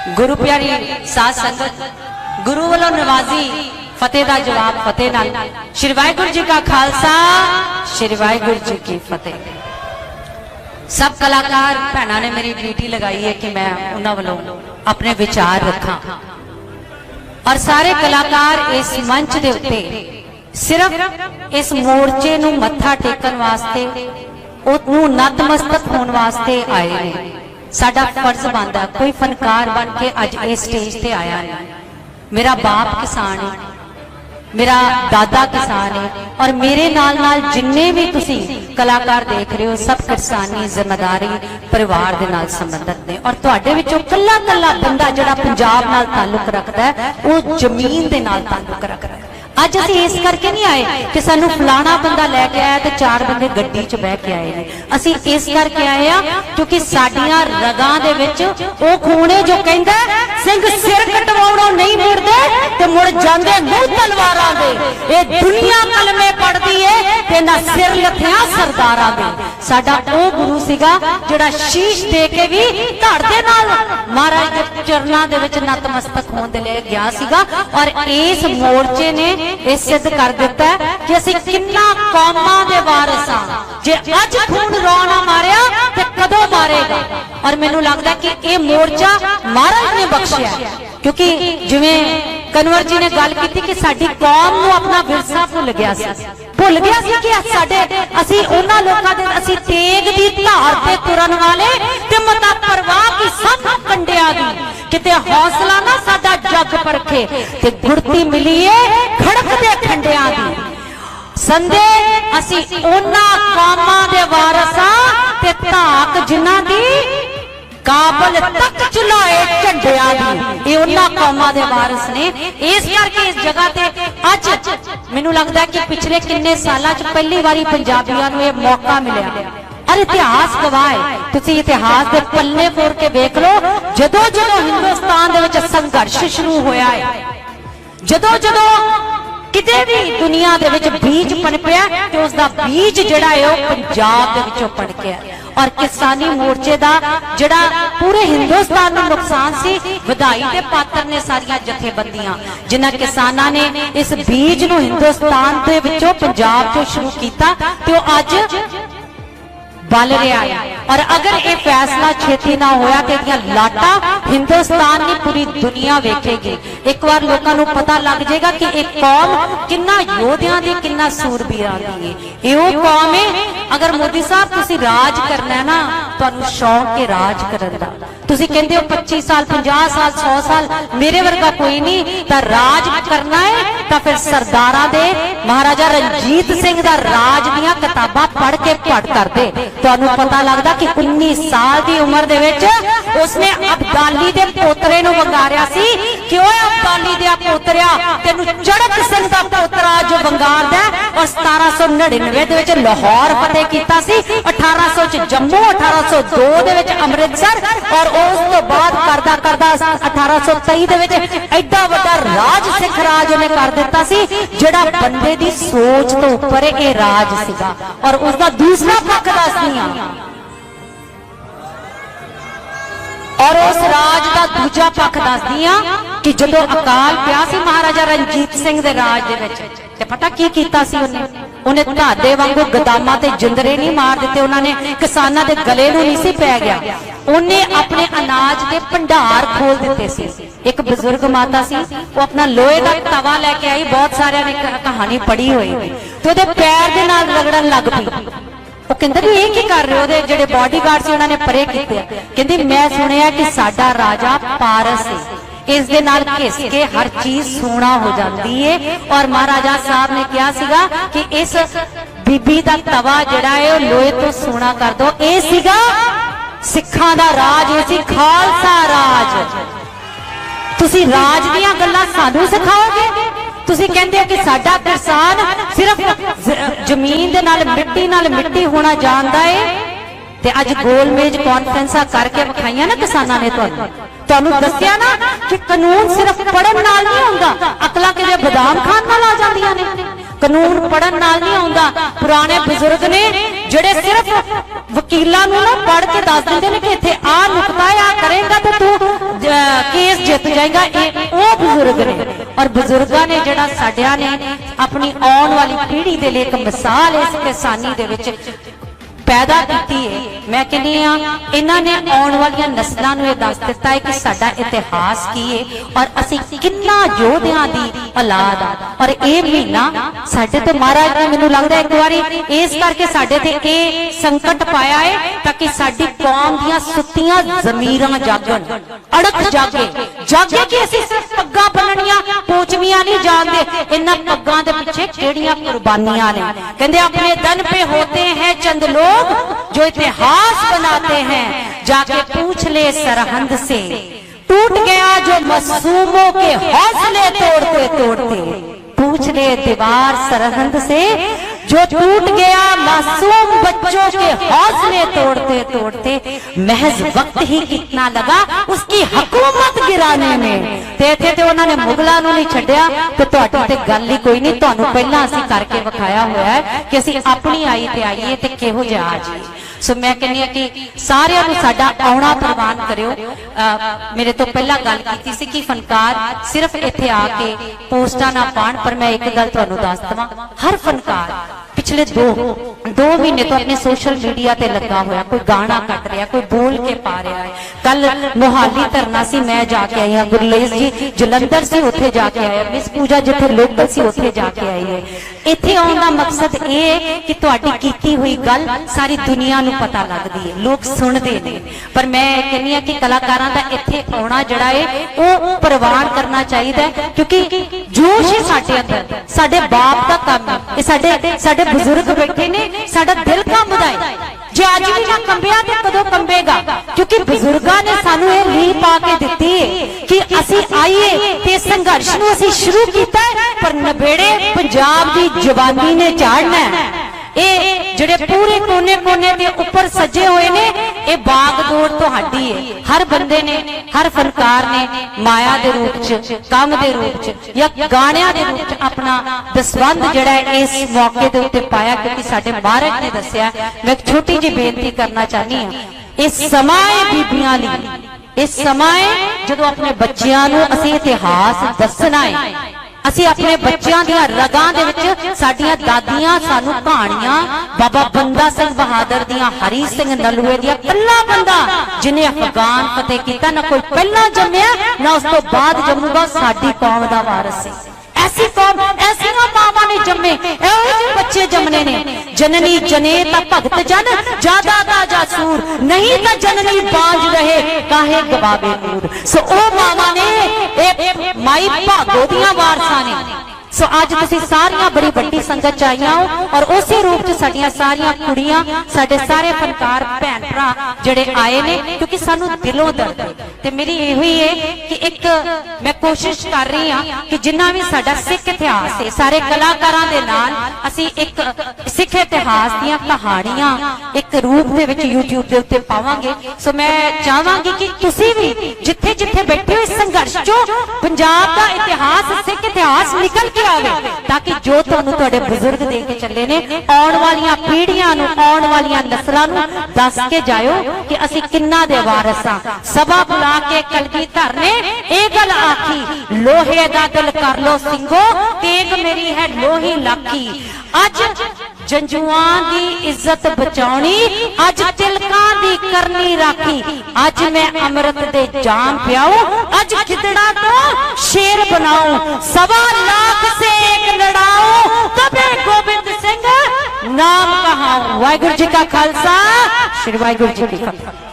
गुरु प्यारी साध संगत गुरु वालों नवाजी फतेह का जवाब फतेह नाल। श्री वाहिगुरू जी का खालसा श्री वाहिगुरू जी की फतेह। सब कलाकार भैनों ने मेरी ड्यूटी लगाई है कि मैं उन्होंने वालों अपने विचार रखा और सारे कलाकार इस मंच के उत्ते सिर्फ इस मोर्चे नूं मत्था टेकन वास्ते उन्होंने नतमस्तक होने वास्ते आए हैं। साडा फर्ज बनता कोई फनकार बन के अज इस स्टेज ते आया है। मेरा बाप किसान है, मेरा दादा किसान है और मेरे नाल नाल जिन्ने भी तुसी कलाकार देख रहे हो सब किसानी जिम्मेदारी परिवार दे नाल संबंधित ने। और तुहाडे विचों कल्ला कल्ला बंदा जिहड़ा पंजाब नाल ताल्लुक रखदा है वो जमीन दे नाल ताल्लुक रखदा है। अज असीं इस करके नहीं आए कि सानू फलाना बंदा लैके आया तो चार बंदे गड्डी च बह के आए हैं। असीं इस करके आए आ क्योंकि साडियां रगां दे विच ओ खून है जो कहंदा सिंह सिर कटवाउणों नहीं मुड़दे ते मुड़ जांदे मूंह तलवारां दे। ये दुनिया कलमे पढ़दी है ते ना सिर लथिया सरदारां दे। साडा ओ गुरु सीगा जिहड़ा शीश दे के भी धड़ दे नाल महाराज दे चरनां दे विच नतमस्तक होण दे लई गया सीगा। और इस मोर्चे ने ਇਹ सिद्ध कर दिता है कि असीं किन्ना कौमां दे वारिस हां। जे अज खून रौना मारिया ते कदों मारेगा। और मैनूं लगदा कि ये मोर्चा महाराज ने बख्शिया क्योंकि जिवें कन्वर जी ने गल की कि साडी कौम नूं अपना विरसा भुल गया सी कि साडे असीं उन्हां लोकां दे असीं तेग दी धार ते तुरन वाले ते मता परवाह की सब कंडियां दी किते हौसला ना साडा जग परखे ते गुरती मिलीए खड़क दे खंडियां दी। संदे असीं उन्हां कौमां दे वारिस हां ते धाक जिन्हां दी काबल तक चुलाए झंडियां दी। ये उन्हां कौमां दे वारिस ने। इस करके इस जगह ते अज मैनूं लगदा कि पिछले किन्ने सालां च पहली बारी पंजाबियां नूं ये मौका मिलिया और इतिहास गवाह है। तुसीं इतिहास के पल्ले फोड़ के देख लो जदों जदों हिंदुस्तान दे विच संघर्ष शुरू होया है, जदों जदों किते भी दुनिया दे विच बीज पनपिया ते उसदा बीज जिहड़ा है वो पंजाब दे विचों पनपिया। और किसानी मोर्चे दा जिहड़ा पूरे हिंदुस्तान नूं नुकसान सी वधाई दे पात्र ने सारियां जथेबंदियां जिन्हां किसानां ने इस बीज नूं हिंदुस्तान दे विचों पंजाब चों शुरू कीता ते ओह अज बल रहा है। और अगर ये फैसला छेती ना होया तो इहदियां लाटा हिंदुस्तान की पूरी दुनिया वेखेगी। एक बार लोगों को पता लग जाएगा कि एक कौम किन्ना योद्धियां दी किन्ना सूरबीरां दी है। ये वो कौम है अगर मोदी साहब तुसीं राज करना है ना तुहानूं शौक है राज करन दा। तुसीं कहंदे हो 25 साल 50 साल 100 साल मेरे वर्गा कोई नहीं तो राज करना है तो फिर सरदारां दे महाराजा रणजीत सिंह दा राज दियां किताबां पढ़ के पढ़ कर दे। तुहानूं पता लगदा कि 19 साल की उम्र दे विच उसने अब्दाली दे पोतरे नूं वंगारिया सी कि ओए अब्दाली दे पोतरिया तैनूं चड़क सिंह दा पोतरा जो वंगारदा और 1799 दे विच लाहौर फतेह कीता सी, 1800 च जम्मू, 1802 दे विच अमृतसर और उस तो बाद करदा करदा 1823 दे विच एडा वड्डा राज सिख राज उहने कर दिता सी जिहड़ा बंदे दी सोच तो उपर ये राज सीगा। और उसका दूसरा पक्ष दसदी और उस राज का दूजा पक्ष दसदी कि जदों अकाल पिया सी महाराजा रणजीत सिंह दे राज दे विच ते पता की कीता सी उन्हें धादे वांगू गदामां ते जिंदरे नहीं मार दिते। उन्होंने किसानां दे गले नूं नहीं सी पै गया। उन्हें अपने अनाज के भंडार खोल दिते सी। एक बजुर्ग माता सी वो अपना लोहे का तवा लेके आई, बहुत सारे ने कहानी पढ़ी हुई तो उहदे पैर दे नाल रगड़न लग पई। वो कहंदे भी ये की कर रहे हो? उहदे जिहड़े बॉडीगार्ड सी उन्होंने परे कीते। कहंदी मैं सुनिया कि साडा राजा पारस है, इस दे नाल घिस के हर चीज सोना हो जाती है। और महाराजा साहब ने कहा सीगा कि इस बीबी दा तवा जिहड़ा है वो लोहे तो सोना कर दो। ये सीगा सिखां दा राज, ये सी खालसा राज। तुसी राज दियां गल्लां सानू सिखाओगे? तुसी कहंदे हो कि साडा किसान सिर्फ जमीन दे नाल मिट्टी होना जानदा है ते अज गोल मेज कॉन्फ्रेंसा करके विखाइयां ना किसानां ने तुहानूं दस्सिया ना कि कानून सिर्फ पढ़न नाल नहीं हुंदा, अकलां किते बादाम खाण नाल आ जांदियां ने। कानून पढ़न नाल नहीं आउंदा। पुराने बुजुर्ग ने जिहड़े सिर्फ वकीलां नूं ना पढ़ के दस दिंदे ने कि इत्थे आ नुकता है, आ करेगा तो तू केस जित जाएगा, वो बुजुर्ग ने। और बुजुर्गां ने जिहड़ा साडियां ने अपनी आउण वाली पीढ़ी दे लिए एक मिसाल इस किसानी दे विच पैदा की है। मैं कहनी हाँ इन्हां ने आउण वालियां नस्लां नूं दस दिता है कि साडा इतिहास की है और असीं किन्ना योद्धियां दी औलाद आ। और ये महीना साडे ते महाराज ने मैनूं लगदा एक बारी इस करके साडे ते ये संकट पाया है ताकि साडी कौम दीयां सुत्तियां ज़मीरां जागण, अड़क जागे कि असीं सिर्फ पग्गां बन्नणियां पोचवियां नहीं जानदे, इन्हां पग्गां दे पिछे किहड़ियां कुर्बानियां ने। कहंदे अपने दन पे होते हैं चंद लोग जो इतिहास बनाते हैं, जाके पूछ ले सरहंद से, टूट गया जो मासूमों के हौसले तोड़ते तोड़ते। पूछ ले दीवार सरहंद से जो टूट गया मासूम बच्चों के हौसले तोड़ते तोड़ते। महज वक्त ही कितना लगा उसकी हुकूमत गिराने में। ते इत्थे ते उन्होंने मुगलों नूं नहीं छड्डिया ते तुहाडी ते गल ही कोई नहीं। तुहानूं पहलां असीं करके विखाया होया है कि असीं अपनी आई ते आईए ते किहो जिहा आ जाईए। सो मैं कहनी कि सारिਆਂ ਨੂੰ ਸਾਡਾ ਆਉਣਾ ਪ੍ਰਵਾਨ ਕਰਿਓ। मेरे तो पहला गल की सी कि फनकार सिर्फ इत्थे आके पोस्टां ना पाण, पर मैं एक गल तुहानूं दस दवां, हर फनकार पिछले दो महीने तो अपने सोशल मीडिया ते लगा होया, कोई गाना कट रहा, कोई बोल के पा रहा है। कल मोहाली धरना सी, मैं जाके आई हाँ, गुरलेस जी जलंधर से उत्थे जाके आया, मिस पूजा जिथे लोकल सी उत्थे जाके आई है। इत्थे आउण दा मकसद ये है कि तुहाडी कीती हुई गल सारी दुनिया नूं पता लगदी है, लोग सुनदे ने। पर मैं कहनी हां कि कलाकारां दा इत्थे आउणा जिहड़ा है वो प्रवान करना चाहिए, क्योंकि जोश है साडे अंदर, साडे बाप दा काम है, ये साडे बुजुर्ग बैठे ने, साडा दिल कंबदा है। जे अज भी ना कंबिया तो कदों कंबेगा, क्योंकि बुजुर्गां ने सानू ये लीह पा के दित्ती है कि असीं आईए ते संघर्ष नूं असीं शुरू कीता है, पर नबेड़े पंजाब दी जवानी ने झाड़ना है। ये जिहड़े पूरे कोने कोने दे ऊपर सजे हुए ने, ये बागडोर तुहाडी है। हर बंदे ने, हर फनकार ने माया दे रूप च, काम दे रूप च या गाणियां दे रूप च अपना दसवंध जिहड़ा है इस मौके दे उत्ते पाया, क्योंकि साडे महाराज ने दस्सिया। मैं एक छोटी जी बेनती करना चाहनी हां, इस समाए बीबियां लई, इस समाए जदों अपने बच्चियां नूं असीं इतिहास दसना है, असी अपने बच्चों दियां रगां दे विच साडियां दादियां सानू कहानियां बाबा बंदा सिंह बहादुर दियां, हरी सिंह नलूए दियां, कल्ला बंदा जिन्हें अफगान फतेह किया, ना कोई पहला जम्मिया ना उस तो बाद जम्मूगा, साडी कौम दा वारिस है। ऐसी कौम, ऐसियां मावां ने जम्मे, इहो ਜਿਹੇ बच्चे जमने ने। जननी जने ता भगत जन, जादा दा जासूर, नहीं ता जननी बांझ रहे काहे गवावे नूर। सो ओ मावां ने, ए माई भागो दियां वारसां ने। सो अज तुसीं सारियां बड़ी वड्डी संगत च आईयां हो, और उसी रूप च साडियां सारियां कुड़ियां, साडे सारे फनकार भैन भरा जिहड़े आए ने, क्योंकि सानू दिलों दर्द है। ते मेरी इहो ही है कि एक मैं कोशिश कर रही हां कि जिन्ना भी साडा सिख इतिहास है, सारे कलाकारां दे नाल असीं एक सिख इतिहास दीयां कहानियां एक रूप दे विच YouTube दे उत्ते पावांगे। सो मैं चाहांगी कि तुसीं भी जिथे जिथे बैठे हो इस संघर्ष चों पंजाब दा इतिहास, सिख इतिहास निकल के आवे, ताकि जो तुहानू तुहाडे बुजुर्ग दे के चले ने, आउण वालियां पीढ़ियां नूं, आउण वालियां नस्लां नूं दस के जायो कि असीं किन्ना दे वारिस हां। सभा बुला के कलगीधर ने ये गल आखी, लोहे दा दिल कर लो सिंघो, तेग मेरी है लोही लाखी। अज जंजुआं दी इज्जत बचाउणी, अज तिलकां दी करनी राखी। अज मैं अमृत दे जाम पियाऊं, अज गिदड़ा तो शेर बनाऊं, 1.25 लाख से एक लड़ाऊं, तबे गोबिंद सिंह नाम कहाऊं। वाहिगुरू जी का खालसा, श्री वाहिगुरू जी की फतेह।